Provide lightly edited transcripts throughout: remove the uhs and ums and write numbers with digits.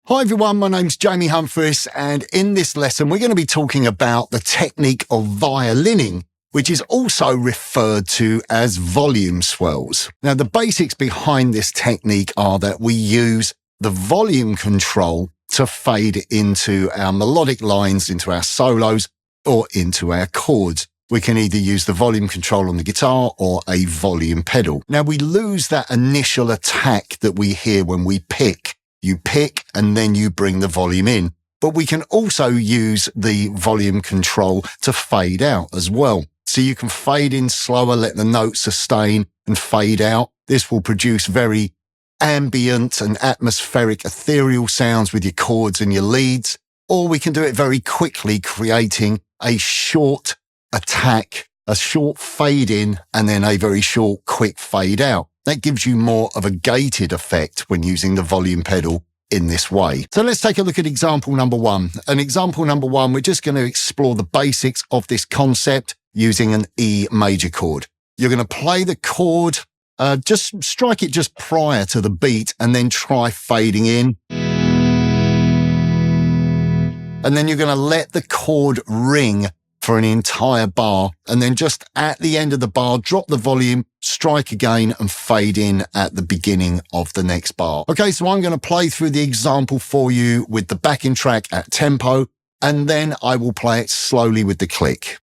Hi everyone, my name's Jamie Humphries, and in this lesson we're going to be talking about the technique of violining, which is also referred to as volume swells. Now the basics behind this technique are that we use the volume control to fade into our melodic lines, into our solos, or into our chords. We can either use the volume control on the guitar or a volume pedal. Now we lose that initial attack that we hear when we pick. You pick and then you bring the volume in. But we can also use the volume control to fade out as well. So you can fade in slower, let the note sustain and fade out. This will produce very ambient and atmospheric ethereal sounds with your chords and your leads. Or we can do it very quickly, creating a short attack, a short fade in, and then a very short, quick fade out. That gives you more of a gated effect when using the volume pedal in this way. So let's take a look at example number one. And example number one, we're just going to explore the basics of this concept using an E major chord. You're going to play the chord, just strike it just prior to the beat and then try fading in. And then you're going to let the chord ring for an entire bar, and then just at the end of the bar, drop the volume, strike again, and fade in at the beginning of the next bar. Okay, so I'm going to play through the example for you with the backing track at tempo, and then I will play it slowly with the click.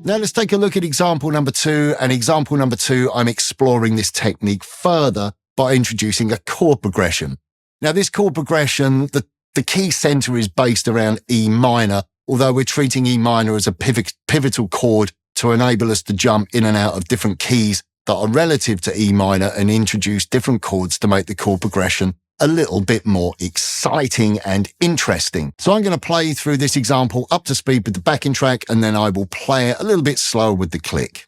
Now let's take a look at example number two. And example number two, I'm exploring this technique further by introducing a chord progression. Now this chord progression, the key center is based around E minor, although we're treating E minor as a pivotal chord to enable us to jump in and out of different keys that are relative to E minor and introduce different chords to make the chord progression a little bit more exciting and interesting. So I'm going to play through this example up to speed with the backing track, and then I will play it a little bit slower with the click.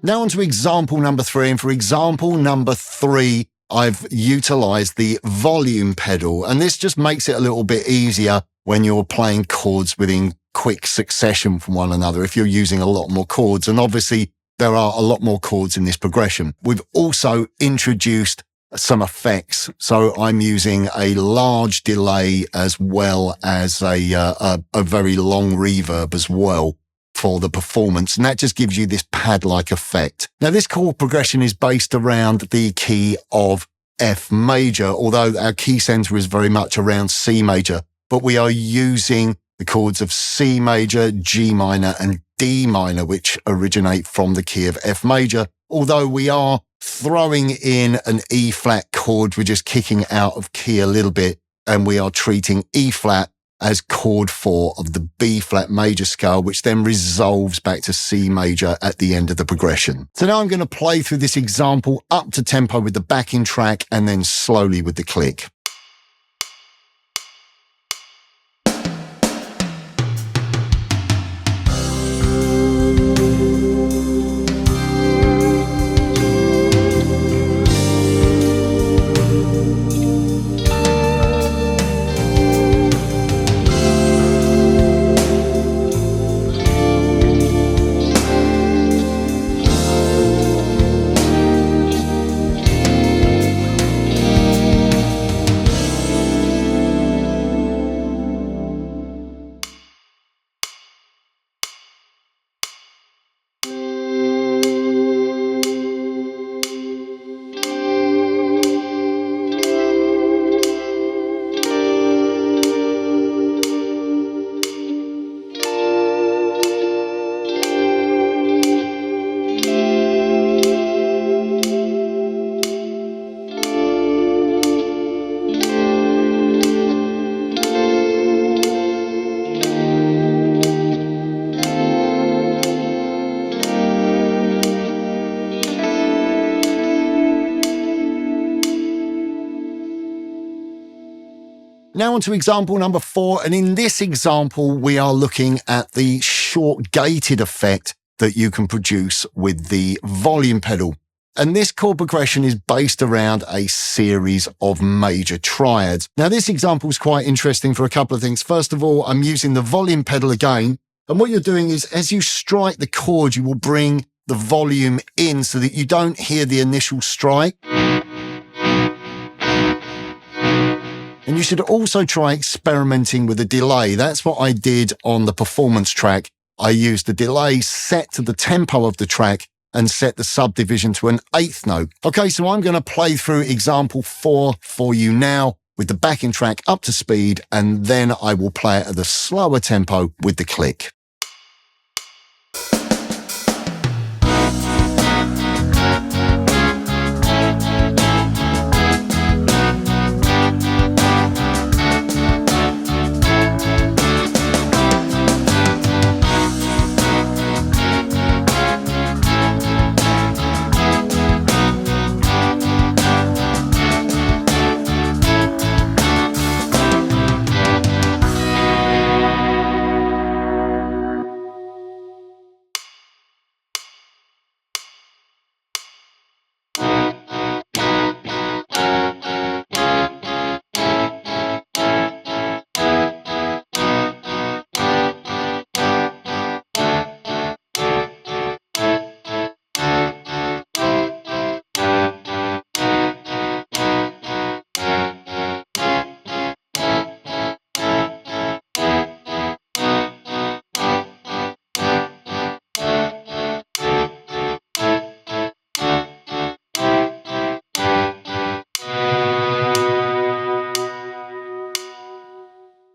Now on to example number three. And for example number three, I've utilized the volume pedal, and this just makes it a little bit easier when you're playing chords within quick succession from one another if you're using a lot more chords. And obviously there are a lot more chords in this progression. We've also introduced some effects. So I'm using a large delay as well as a very long reverb as well for the performance. And that just gives you this pad-like effect. Now, this chord progression is based around the key of F major, although our key center is very much around C major, but we are using the chords of C major, G minor, and D minor, which originate from the key of F major. Although we are throwing in an E flat chord, we're just kicking out of key a little bit, and we are treating E flat as chord 4 of the B flat major scale, which then resolves back to C major at the end of the progression. So now I'm going to play through this example up to tempo with the backing track and then slowly with the click. Now on to example number 4, and in this example we are looking at the short gated effect that you can produce with the volume pedal. And this chord progression is based around a series of major triads. Now this example is quite interesting for a couple of things. First of all, I'm using the volume pedal again, and what you're doing is as you strike the chord, you will bring the volume in so that you don't hear the initial strike. And you should also try experimenting with a delay. That's what I did on the performance track. I used the delay set to the tempo of the track and set the subdivision to an 8th note. Okay, so I'm going to play through example 4 for you now with the backing track up to speed, and then I will play it at the slower tempo with the click.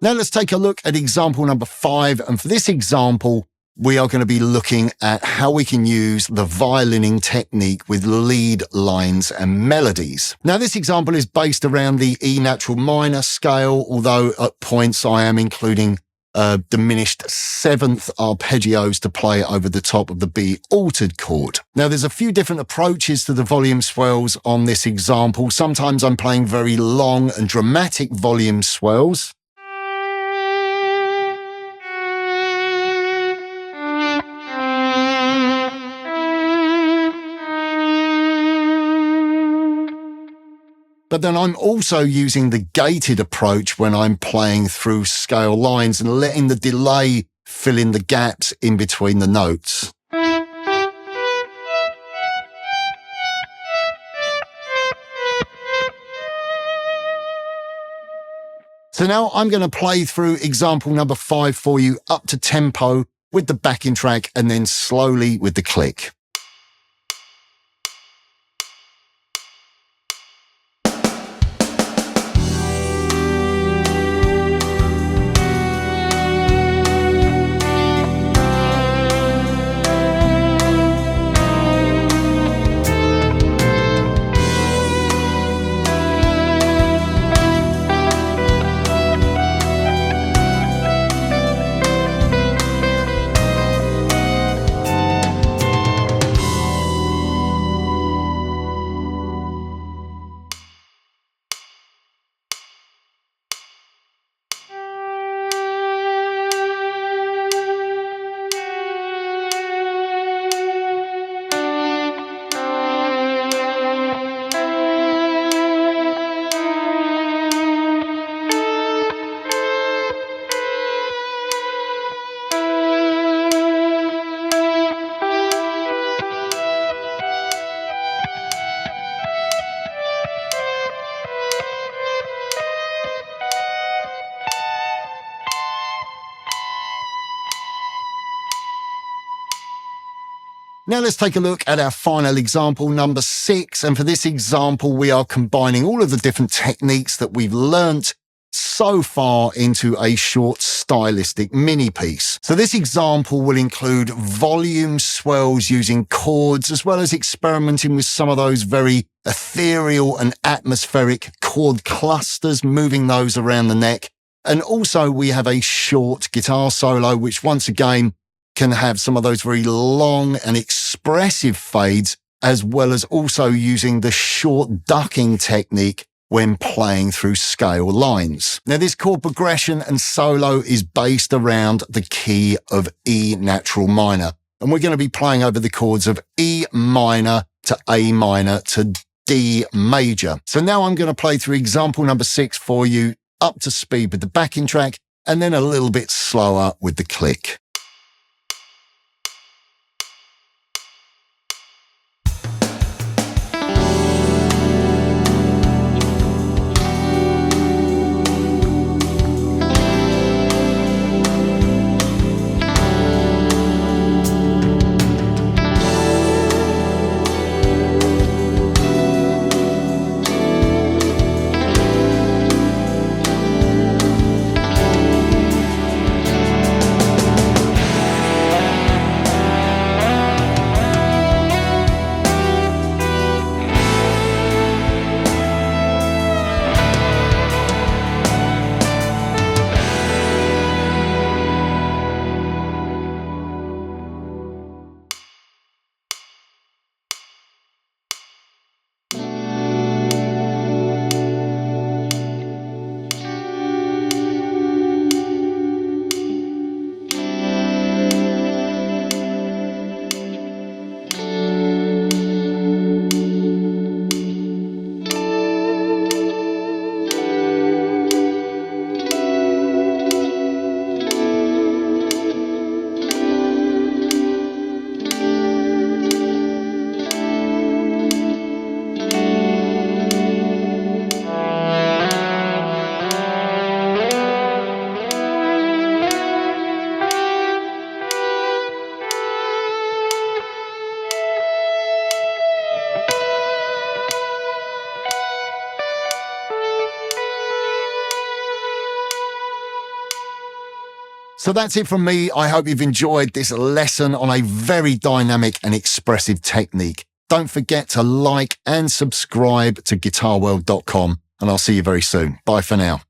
Now let's take a look at example number 5. And for this example, we are going to be looking at how we can use the violining technique with lead lines and melodies. Now this example is based around the E natural minor scale, although at points I am including diminished 7th arpeggios to play over the top of the B altered chord. Now there's a few different approaches to the volume swells on this example. Sometimes I'm playing very long and dramatic volume swells. But then I'm also using the gated approach when I'm playing through scale lines and letting the delay fill in the gaps in between the notes. So now I'm going to play through example number 5 for you up to tempo with the backing track and then slowly with the click. Now let's take a look at our final example, number 6. And for this example, we are combining all of the different techniques that we've learnt so far into a short stylistic mini piece. So this example will include volume swells using chords, as well as experimenting with some of those very ethereal and atmospheric chord clusters, moving those around the neck. And also we have a short guitar solo, which once again can have some of those very long and expressive fades, as well as also using the short ducking technique when playing through scale lines. Now, this chord progression and solo is based around the key of E natural minor, and we're going to be playing over the chords of E minor to A minor to D major. So now I'm going to play through example number 6 for you up to speed with the backing track, and then a little bit slower with the click. So that's it from me. I hope you've enjoyed this lesson on a very dynamic and expressive technique. Don't forget to like and subscribe to guitarworld.com, and I'll see you very soon. Bye for now.